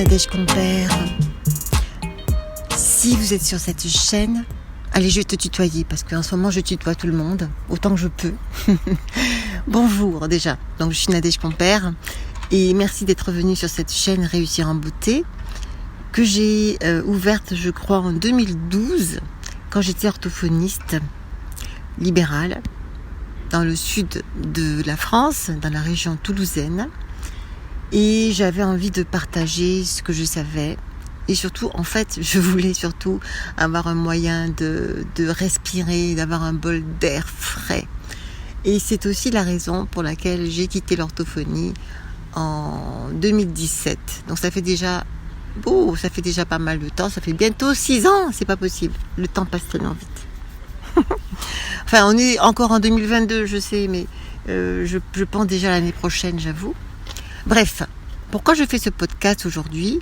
Nadège Compère. Si vous êtes sur cette chaîne, allez, je vais te tutoyer parce qu'en ce moment je tutoie tout le monde, autant que je peux. Bonjour déjà, donc je suis Nadège Compère et merci d'être venu sur cette chaîne Réussir en beauté que j'ai ouverte je crois en 2012 quand j'étais orthophoniste libérale dans le sud de la France, dans la région toulousaine. Et j'avais envie de partager ce que je savais. Et surtout, en fait, je voulais surtout avoir un moyen de respirer, d'avoir un bol d'air frais. Et c'est aussi la raison pour laquelle j'ai quitté l'orthophonie en 2017. Donc ça fait déjà pas mal de temps. Ça fait bientôt 6 ans. C'est pas possible. Le temps passe tellement vite. Enfin, on est encore en 2022, je sais, mais je pense déjà à l'année prochaine, j'avoue. Bref, pourquoi je fais ce podcast aujourd'hui ?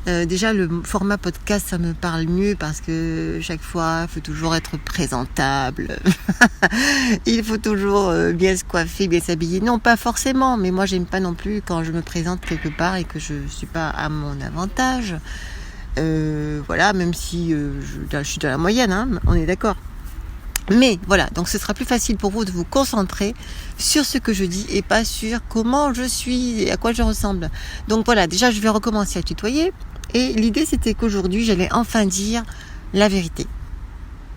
Déjà, le format podcast, ça me parle mieux parce que chaque fois, il faut toujours être présentable. Il faut toujours bien se coiffer, bien s'habiller. Non, pas forcément, mais moi, j'aime pas non plus quand je me présente quelque part et que je suis pas à mon avantage. Voilà, même si je suis dans la moyenne, hein, on est d'accord. Mais voilà, donc ce sera plus facile pour vous de vous concentrer sur ce que je dis et pas sur comment je suis et à quoi je ressemble. Donc voilà, déjà je vais recommencer à tutoyer et l'idée c'était qu'aujourd'hui j'allais enfin dire la vérité.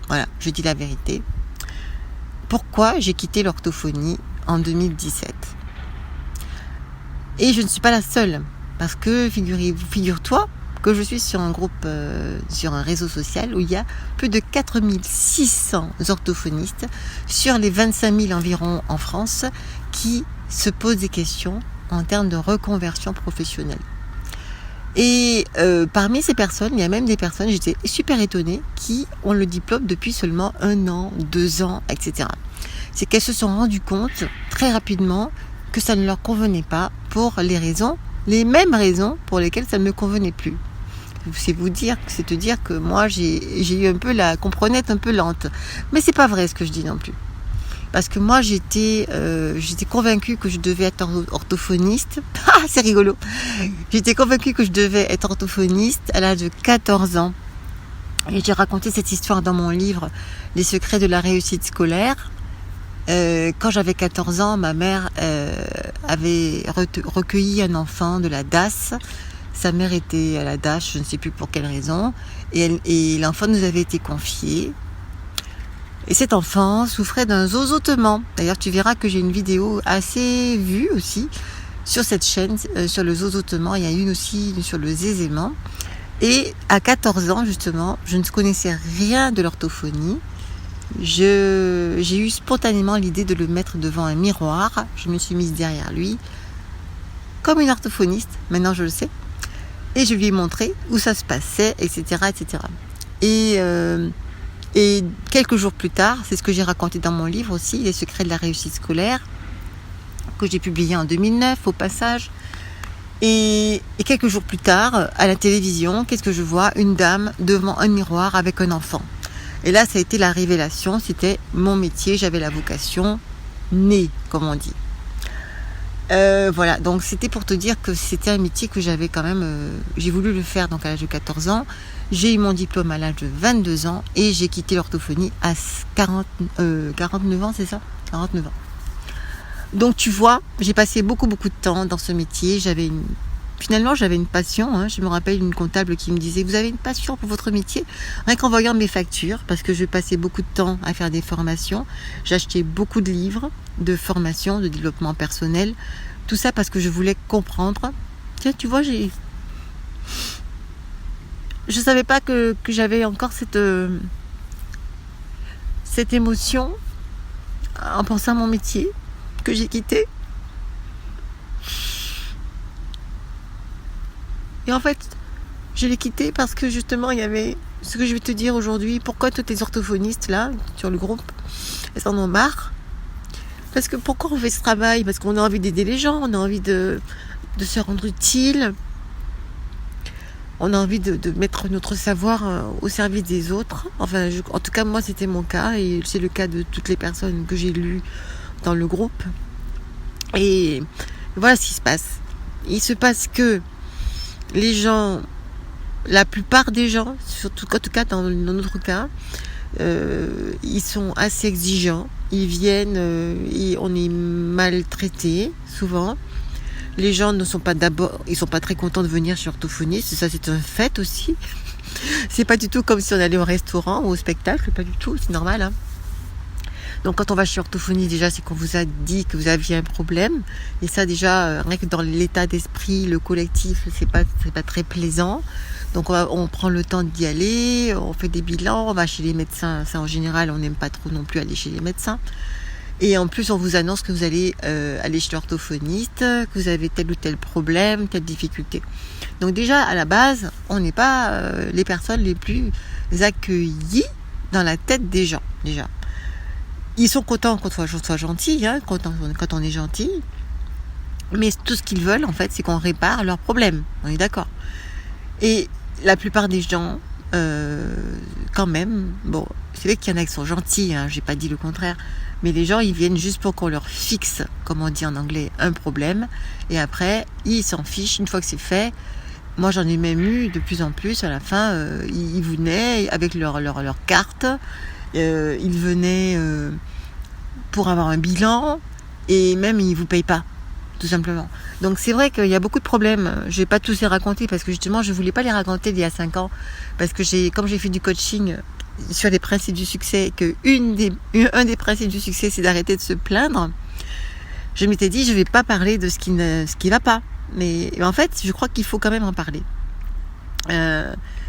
Voilà, je dis la vérité. Pourquoi j'ai quitté l'orthophonie en 2017 ? Et je ne suis pas la seule parce que figure-toi que je suis sur un groupe, sur un réseau social où il y a plus de 4600 orthophonistes sur les 25 000 environ en France qui se posent des questions en termes de reconversion professionnelle. Et parmi ces personnes, il y a même des personnes, j'étais super étonnée, qui ont le diplôme depuis seulement 1 an, 2 ans, etc. C'est qu'elles se sont rendues compte très rapidement que ça ne leur convenait pas pour les mêmes raisons pour lesquelles ça ne me convenait plus. C'est te dire que moi j'ai eu un peu la comprenette un peu lente. Mais c'est pas vrai ce que je dis non plus. Parce que moi j'étais convaincue que je devais être orthophoniste. Ah, c'est rigolo. J'étais convaincue que je devais être orthophoniste à l'âge de 14 ans. Et j'ai raconté cette histoire dans mon livre Les secrets de la réussite scolaire. Quand j'avais 14 ans, ma mère avait recueilli un enfant de la DAS. Sa mère était à la DAS, je ne sais plus pour quelle raison, et l'enfant nous avait été confié. Et cet enfant souffrait d'un zozotement. D'ailleurs, tu verras que j'ai une vidéo assez vue aussi sur cette chaîne, sur le zozotement. Il y a une aussi sur le zézément. Et à 14 ans, justement, je ne connaissais rien de l'orthophonie. J'ai eu spontanément l'idée de le mettre devant un miroir. Je me suis mise derrière lui, comme une orthophoniste, maintenant je le sais. Et je lui ai montré où ça se passait, etc. etc. Et quelques jours plus tard, c'est ce que j'ai raconté dans mon livre aussi, Les secrets de la réussite scolaire, que j'ai publié en 2009 au passage. Et quelques jours plus tard, à la télévision, qu'est-ce que je vois ? Une dame devant un miroir avec un enfant. Et là, ça a été la révélation, c'était mon métier, j'avais la vocation née, comme on dit. Voilà, donc c'était pour te dire que c'était un métier que j'avais quand même, j'ai voulu le faire donc à l'âge de 14 ans, j'ai eu mon diplôme à l'âge de 22 ans et j'ai quitté l'orthophonie à 49 ans, c'est ça ? 49 ans. Donc tu vois, j'ai passé beaucoup de temps dans ce métier, Finalement, j'avais une passion. Hein. Je me rappelle une comptable qui me disait « Vous avez une passion pour votre métier ?» Rien qu'en voyant mes factures, parce que je passais beaucoup de temps à faire des formations. J'achetais beaucoup de livres de formation, de développement personnel. Tout ça parce que je voulais comprendre. Tiens, tu vois, je savais pas que j'avais encore cette émotion en pensant à mon métier que j'ai quitté. Et en fait, je l'ai quitté parce que justement, il y avait ce que je vais te dire aujourd'hui. Pourquoi toutes les orthophonistes là, sur le groupe, elles en ont marre ? Parce que pourquoi on fait ce travail ? Parce qu'on a envie d'aider les gens, on a envie de se rendre utile. On a envie de mettre notre savoir au service des autres. Enfin, en tout cas, moi, c'était mon cas. Et c'est le cas de toutes les personnes que j'ai lues dans le groupe. Et voilà ce qui se passe. Il se passe que les gens, la plupart des gens, surtout en tout cas dans notre cas, ils sont assez exigeants. Ils viennent, on est maltraités souvent. Les gens ne sont pas ils sont pas très contents de venir chez l'orthophoniste. Ça, c'est un fait aussi. C'est pas du tout comme si on allait au restaurant ou au spectacle, pas du tout. C'est normal, hein. Donc quand on va chez l'orthophoniste, déjà, c'est qu'on vous a dit que vous aviez un problème. Et ça, déjà, rien que dans l'état d'esprit, le collectif, c'est pas très plaisant. Donc on prend le temps d'y aller, on fait des bilans, on va chez les médecins. Ça, en général, on n'aime pas trop non plus aller chez les médecins. Et en plus, on vous annonce que vous allez aller chez l'orthophoniste, que vous avez tel ou tel problème, telle difficulté. Donc déjà, à la base, on n'est pas les personnes les plus accueillies dans la tête des gens, déjà. Ils sont contents quand on soit gentil, hein, quand on est gentil. Mais tout ce qu'ils veulent, en fait, c'est qu'on répare leurs problèmes. On est d'accord. Et la plupart des gens, quand même, bon, c'est vrai qu'il y en a qui sont gentils, hein, j'ai pas dit le contraire, mais les gens, ils viennent juste pour qu'on leur fixe, comme on dit en anglais, un problème, et après, ils s'en fichent une fois que c'est fait. Moi, j'en ai même eu de plus en plus, à la fin, ils venaient avec leur carte, ils venaient pour avoir un bilan, et même, ils vous payent pas, tout simplement. Donc c'est vrai qu'il y a beaucoup de problèmes. Je vais pas tous les raconter parce que justement je voulais pas les raconter d'il y a 5 ans parce que comme j'ai fait du coaching sur les principes du succès, que un des principes du succès c'est d'arrêter de se plaindre. Je m'étais dit je vais pas parler de ce qui va pas, mais en fait je crois qu'il faut quand même en parler.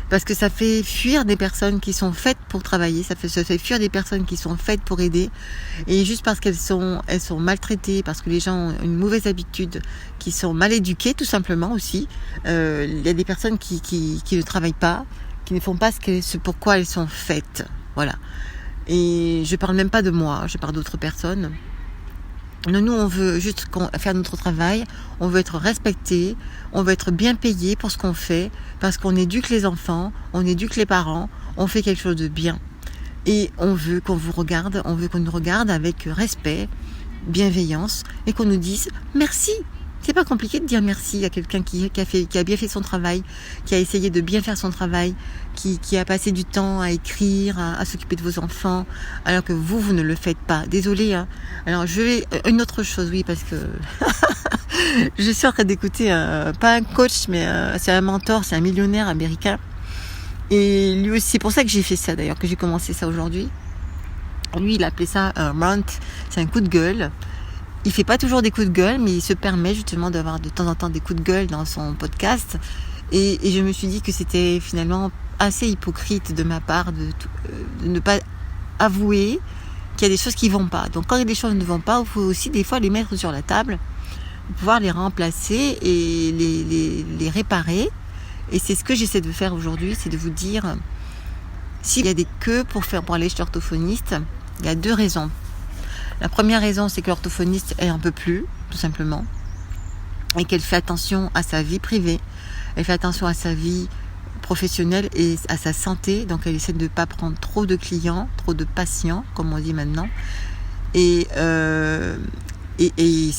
Parce que ça fait fuir des personnes qui sont faites pour travailler, ça fait fuir des personnes qui sont faites pour aider, et juste parce qu'elles sont maltraitées, parce que les gens ont une mauvaise habitude, qui sont mal éduquées tout simplement aussi. Il y a des personnes qui ne travaillent pas, qui ne font pas ce pourquoi elles sont faites, voilà. Et je parle même pas de moi, je parle d'autres personnes. Nous, on veut juste faire notre travail, on veut être respecté, on veut être bien payé pour ce qu'on fait, parce qu'on éduque les enfants, on éduque les parents, on fait quelque chose de bien. Et on veut qu'on nous regarde avec respect, bienveillance, et qu'on nous dise merci. C'est pas compliqué de dire merci à quelqu'un qui a bien fait son travail, qui a essayé de bien faire son travail, qui a passé du temps à écrire, à s'occuper de vos enfants, alors que vous ne le faites pas. Désolée, hein. Alors une autre chose, oui, parce que je suis en train d'écouter pas un coach, mais c'est un mentor, c'est un millionnaire américain. Et lui aussi, c'est pour ça que j'ai fait ça d'ailleurs, que j'ai commencé ça aujourd'hui. Lui, il appelait ça un rant, c'est un coup de gueule. Il fait pas toujours des coups de gueule, mais il se permet justement d'avoir de temps en temps des coups de gueule dans son podcast. Et je me suis dit que c'était finalement assez hypocrite de ma part de ne pas avouer qu'il y a des choses qui vont pas. Donc quand il y a des choses qui ne vont pas, il faut aussi des fois les mettre sur la table, pouvoir les remplacer et les réparer. Et c'est ce que j'essaie de faire aujourd'hui, c'est de vous dire, s'il y a des queues pour aller chez l'orthophoniste, il y a 2 raisons. La première raison, c'est que l'orthophoniste est un peu plus, tout simplement, et qu'elle fait attention à sa vie privée, elle fait attention à sa vie professionnelle et à sa santé, donc elle essaie de ne pas prendre trop de clients, trop de patients, comme on dit maintenant, et c'est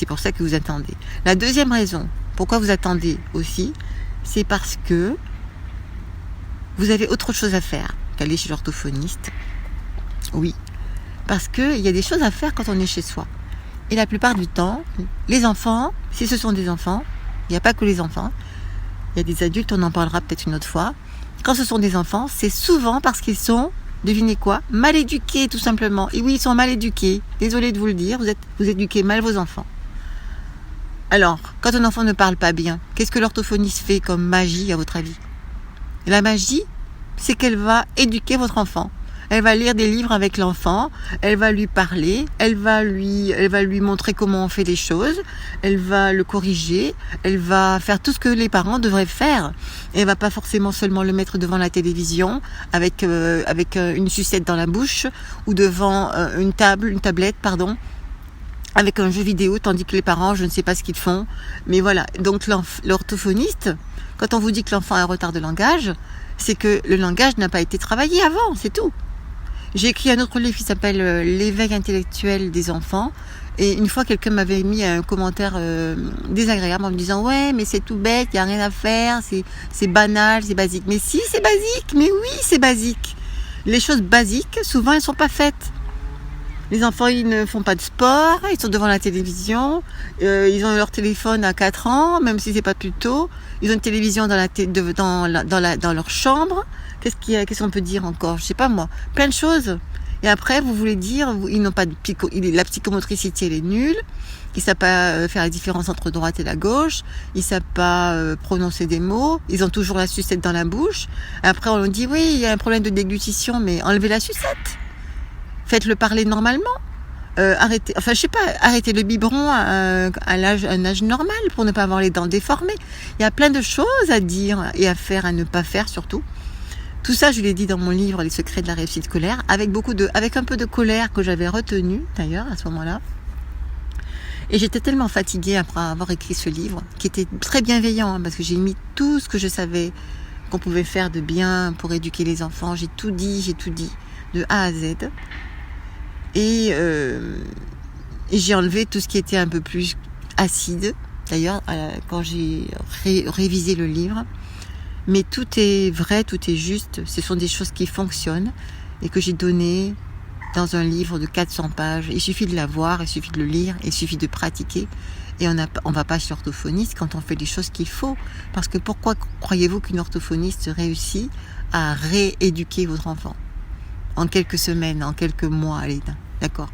pour ça que vous attendez. La deuxième raison, pourquoi vous attendez aussi, c'est parce que vous avez autre chose à faire qu'aller chez l'orthophoniste. Oui. Parce qu'il y a des choses à faire quand on est chez soi. Et la plupart du temps, les enfants, si ce sont des enfants, il n'y a pas que les enfants, il y a des adultes, on en parlera peut-être une autre fois. Quand ce sont des enfants, c'est souvent parce qu'ils sont, devinez quoi, mal éduqués tout simplement. Et oui, ils sont mal éduqués. Désolée de vous le dire, vous éduquez mal vos enfants. Alors, quand un enfant ne parle pas bien, qu'est-ce que l'orthophoniste fait comme magie à votre avis ? La magie, c'est qu'elle va éduquer votre enfant. Elle va lire des livres avec l'enfant, elle va lui parler, elle va lui montrer comment on fait les choses, elle va le corriger, elle va faire tout ce que les parents devraient faire. Elle va pas forcément seulement le mettre devant la télévision avec une sucette dans la bouche ou devant une tablette, avec un jeu vidéo, tandis que les parents, je ne sais pas ce qu'ils font. Mais voilà, donc l'orthophoniste, quand on vous dit que l'enfant a un retard de langage, c'est que le langage n'a pas été travaillé avant, c'est tout. J'ai écrit un autre livre qui s'appelle L'éveil intellectuel des enfants. Et une fois, quelqu'un m'avait mis un commentaire désagréable en me disant « Ouais, mais c'est tout bête, il n'y a rien à faire, c'est banal, c'est basique. » Mais si, c'est basique, mais oui, c'est basique. Les choses basiques, souvent, elles ne sont pas faites. Les enfants, ils ne font pas de sport, ils sont devant la télévision, ils ont leur téléphone à 4 ans, même si c'est pas plus tôt. Ils ont une télévision dans leur chambre. Qu'est-ce qu'on peut dire encore? Je sais pas moi. Plein de choses. Et après, vous voulez dire, ils n'ont pas de la psychomotricité, elle est nulle. Ils savent pas faire la différence entre droite et la gauche. Ils savent pas prononcer des mots. Ils ont toujours la sucette dans la bouche. Après, on leur dit, oui, il y a un problème de déglutition, mais enlevez la sucette. Faites-le parler normalement. Arrêtez le biberon à un âge normal pour ne pas avoir les dents déformées. Il y a plein de choses à dire et à faire, à ne pas faire surtout. Tout ça, je l'ai dit dans mon livre Les secrets de la réussite scolaire, avec un peu de colère que j'avais retenue d'ailleurs à ce moment-là. Et j'étais tellement fatiguée après avoir écrit ce livre, qui était très bienveillant, parce que j'ai mis tout ce que je savais qu'on pouvait faire de bien pour éduquer les enfants. J'ai tout dit, de A à Z. Et j'ai enlevé tout ce qui était un peu plus acide, d'ailleurs, quand j'ai révisé le livre. Mais tout est vrai, tout est juste. Ce sont des choses qui fonctionnent et que j'ai données dans un livre de 400 pages. Il suffit de la voir, il suffit de le lire, il suffit de pratiquer. Et on va pas chez orthophoniste quand on fait les choses qu'il faut. Parce que pourquoi croyez-vous qu'une orthophoniste réussit à rééduquer votre enfant en quelques semaines, en quelques mois, allez, d'accord,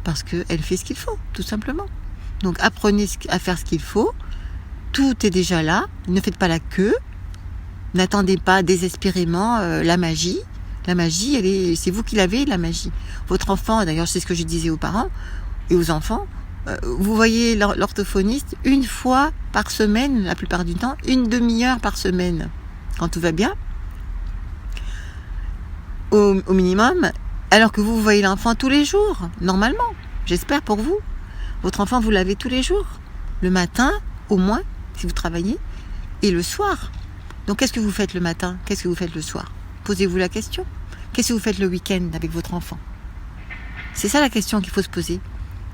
parce qu'elle fait ce qu'il faut, tout simplement. Donc apprenez à faire ce qu'il faut. Tout est déjà là. Ne faites pas la queue. N'attendez pas désespérément la magie. La magie, c'est vous qui l'avez, la magie. Votre enfant, d'ailleurs, c'est ce que je disais aux parents et aux enfants. Vous voyez l'orthophoniste une fois par semaine, la plupart du temps, une demi-heure par semaine, quand tout va bien, au minimum, alors que vous voyez l'enfant tous les jours, normalement, j'espère pour vous. Votre enfant, vous l'avez tous les jours, le matin, au moins, si vous travaillez, et le soir. Donc, qu'est-ce que vous faites le matin? Qu'est-ce que vous faites le soir? Posez-vous la question. Qu'est-ce que vous faites le week-end avec votre enfant? C'est ça la question qu'il faut se poser.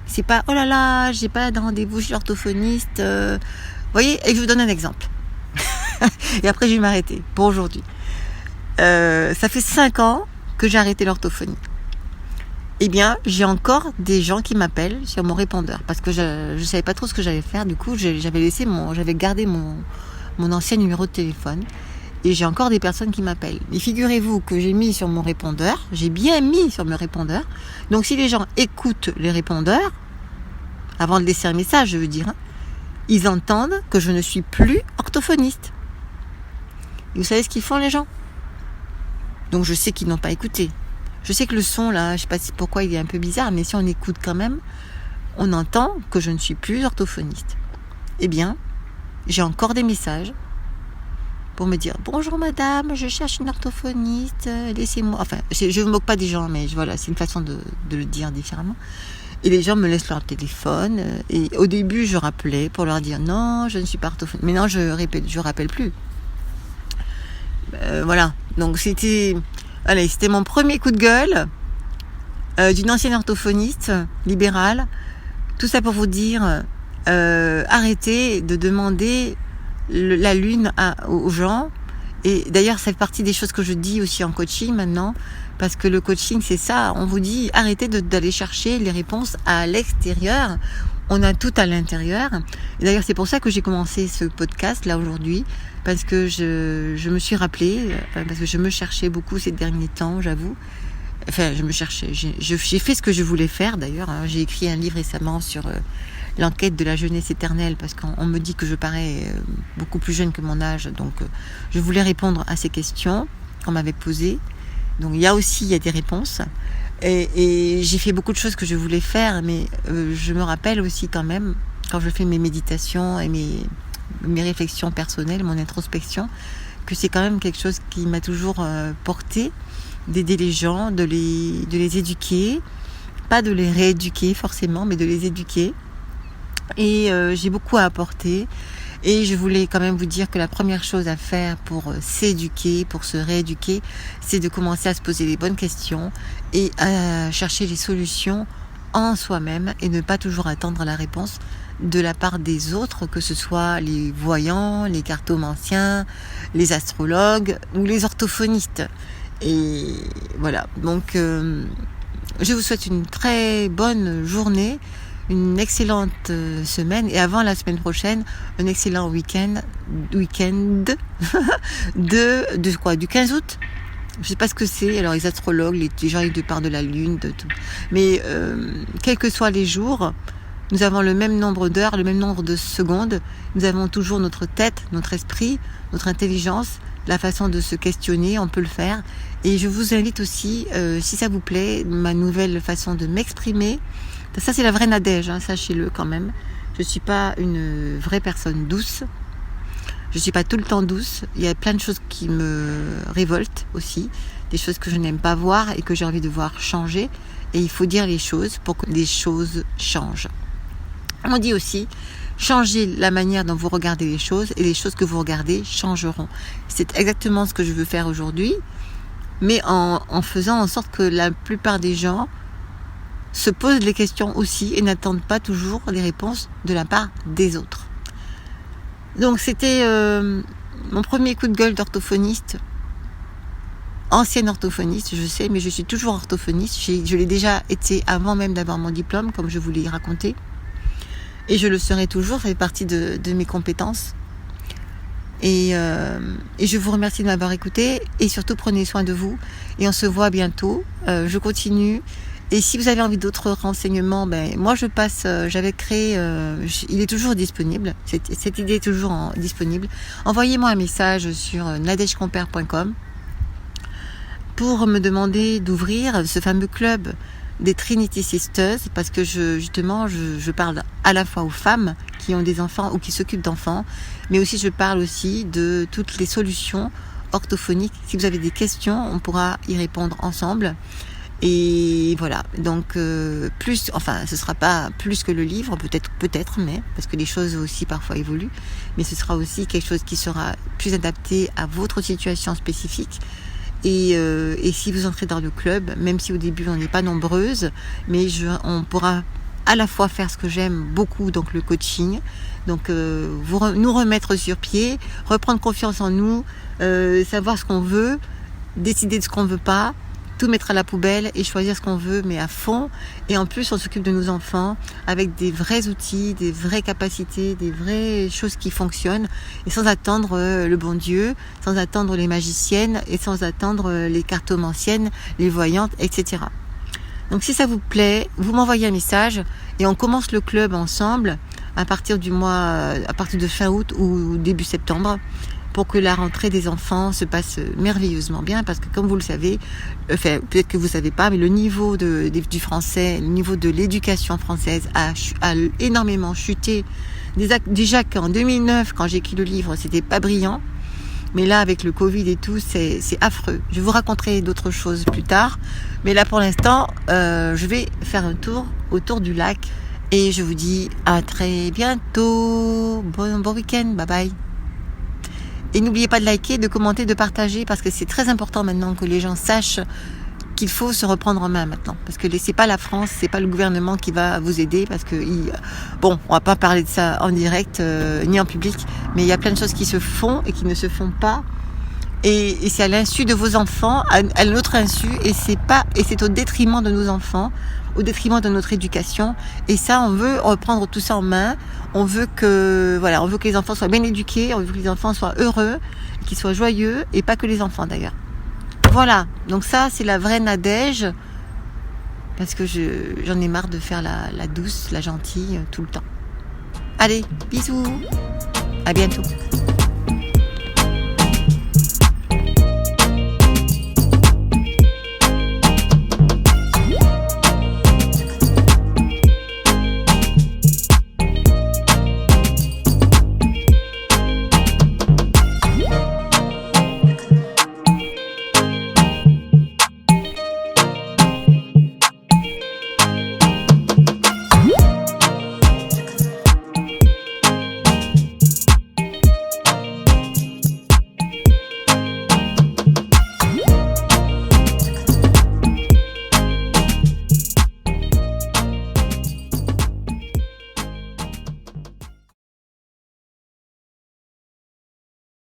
C'est pas, oh là là, j'ai pas de rendez-vous chez l'orthophoniste. Vous voyez, et je vous donne un exemple. Et après, je vais m'arrêter pour aujourd'hui. Ça fait 5 ans que j'ai arrêté l'orthophonie. Eh bien, j'ai encore des gens qui m'appellent sur mon répondeur parce que je savais pas trop ce que j'allais faire. Du coup, j'avais gardé mon ancien numéro de téléphone et j'ai encore des personnes qui m'appellent. Et figurez-vous que j'ai bien mis sur mon répondeur. Donc, si les gens écoutent les répondeurs avant de laisser un message, je veux dire, ils entendent que je ne suis plus orthophoniste. Et vous savez ce qu'ils font les gens? Donc, je sais qu'ils n'ont pas écouté. Je sais que le son, là, je sais pas pourquoi il est un peu bizarre, mais si on écoute quand même, on entend que je ne suis plus orthophoniste. Eh bien, j'ai encore des messages pour me dire « Bonjour madame, je cherche une orthophoniste, laissez-moi... » Enfin, je ne me moque pas des gens, mais voilà, c'est une façon de le dire différemment. Et les gens me laissent leur téléphone. Et au début, je rappelais pour leur dire « Non, je ne suis pas orthophoniste. » Mais non, je rappelle plus. Voilà. Donc, c'était mon premier coup de gueule d'une ancienne orthophoniste libérale. Tout ça pour vous dire, arrêtez de demander la lune aux gens. Et d'ailleurs, ça fait partie des choses que je dis aussi en coaching maintenant, parce que le coaching, c'est ça. On vous dit, arrêtez d'aller chercher les réponses à l'extérieur. On a tout à l'intérieur. Et d'ailleurs, c'est pour ça que j'ai commencé ce podcast là aujourd'hui, parce que je me suis rappelé, parce que je me cherchais beaucoup ces derniers temps, j'avoue. Enfin, je me cherchais. J'ai fait ce que je voulais faire d'ailleurs. J'ai écrit un livre récemment sur l'enquête de la jeunesse éternelle, parce qu'on me dit que je parais beaucoup plus jeune que mon âge. Donc, je voulais répondre à ces questions qu'on m'avait posées. Donc, il y a des réponses. Et j'ai fait beaucoup de choses que je voulais faire, mais je me rappelle aussi quand même, quand je fais mes méditations et mes réflexions personnelles, mon introspection, que c'est quand même quelque chose qui m'a toujours porté, d'aider les gens, de les éduquer, pas de les rééduquer forcément, mais de les éduquer. Et j'ai beaucoup à apporter. Et je voulais quand même vous dire que la première chose à faire pour s'éduquer, pour se rééduquer, c'est de commencer à se poser les bonnes questions et à chercher les solutions en soi-même et ne pas toujours attendre la réponse de la part des autres, que ce soit les voyants, les cartomanciens, les astrologues ou les orthophonistes. Et voilà, donc je vous souhaite une très bonne journée, une excellente semaine et avant la semaine prochaine, un excellent week-end du 15 août. Je sais pas ce que c'est, alors les astrologues, les gens ils parlent de la lune, de tout. Mais quels que soient les jours, nous avons le même nombre d'heures, le même nombre de secondes. Nous avons toujours notre tête, notre esprit, notre intelligence, la façon de se questionner, on peut le faire. Et je vous invite aussi, si ça vous plaît, ma nouvelle façon de m'exprimer. Ça c'est la vraie Nadège, hein, sachez-le quand même. Je suis pas une vraie personne douce. Je suis pas tout le temps douce. Il y a plein de choses qui me révoltent aussi, des choses que je n'aime pas voir et que j'ai envie de voir changer. Et il faut dire les choses pour que les choses changent. On dit aussi, changez la manière dont vous regardez les choses et les choses que vous regardez changeront. C'est exactement ce que je veux faire aujourd'hui, mais en faisant en sorte que la plupart des gens se posent les questions aussi et n'attendent pas toujours les réponses de la part des autres. Donc c'était mon premier coup de gueule d'orthophoniste, ancienne orthophoniste, je sais, mais je suis toujours orthophoniste. Je l'ai déjà été avant même d'avoir mon diplôme, comme je vous l'ai raconté. Et je le serai toujours, ça fait partie de mes compétences. Et je vous remercie de m'avoir écouté. Et surtout, prenez soin de vous. Et on se voit bientôt. Je continue. Et si vous avez envie d'autres renseignements, moi je passe, j'avais créé, il est toujours disponible. Cette idée est toujours disponible. Envoyez-moi un message sur nadejcompère.com pour me demander d'ouvrir ce fameux club des Trinity Sisters, parce que je parle à la fois aux femmes qui ont des enfants ou qui s'occupent d'enfants, mais aussi je parle aussi de toutes les solutions orthophoniques. Si vous avez des questions, on pourra y répondre ensemble. Et voilà, donc ce sera pas plus que le livre, peut-être, mais parce que les choses aussi parfois évoluent, mais ce sera aussi quelque chose qui sera plus adapté à votre situation spécifique. Et si vous entrez dans le club, même si au début on n'est pas nombreuses, mais on pourra à la fois faire ce que j'aime beaucoup, donc le coaching, donc nous remettre sur pied, reprendre confiance en nous, savoir ce qu'on veut, décider de ce qu'on ne veut pas, tout mettre à la poubelle et choisir ce qu'on veut, mais à fond. Et en plus, on s'occupe de nos enfants avec des vrais outils, des vraies capacités, des vraies choses qui fonctionnent, et sans attendre le bon Dieu, sans attendre les magiciennes et sans attendre les cartomanciennes, les voyantes, etc. Donc si ça vous plaît, vous m'envoyez un message et on commence le club ensemble à partir de fin août ou début septembre, pour que la rentrée des enfants se passe merveilleusement bien, parce que comme vous le savez, peut-être que vous ne savez pas, mais le niveau du français, le niveau de l'éducation française a énormément chuté. Déjà qu'en 2009, quand j'ai écrit le livre, c'était pas brillant, mais là avec le Covid et tout, c'est affreux. Je vous raconterai d'autres choses plus tard, mais là pour l'instant, je vais faire un tour autour du lac et je vous dis à très bientôt. Bon week-end, bye bye. Et n'oubliez pas de liker, de commenter, de partager, parce que c'est très important maintenant que les gens sachent qu'il faut se reprendre en main maintenant. Parce que c'est pas la France, c'est pas le gouvernement qui va vous aider, parce que on va pas parler de ça en direct ni en public, mais il y a plein de choses qui se font et qui ne se font pas. Et c'est à l'insu de vos enfants, à notre insu, et c'est au détriment de nos enfants, au détriment de notre éducation. Et ça, on veut reprendre tout ça en main. On veut que les enfants soient bien éduqués, on veut que les enfants soient heureux, qu'ils soient joyeux, et pas que les enfants d'ailleurs. Voilà, donc ça c'est la vraie Nadège, parce que j'en ai marre de faire la douce, la gentille tout le temps. Allez, bisous, à bientôt.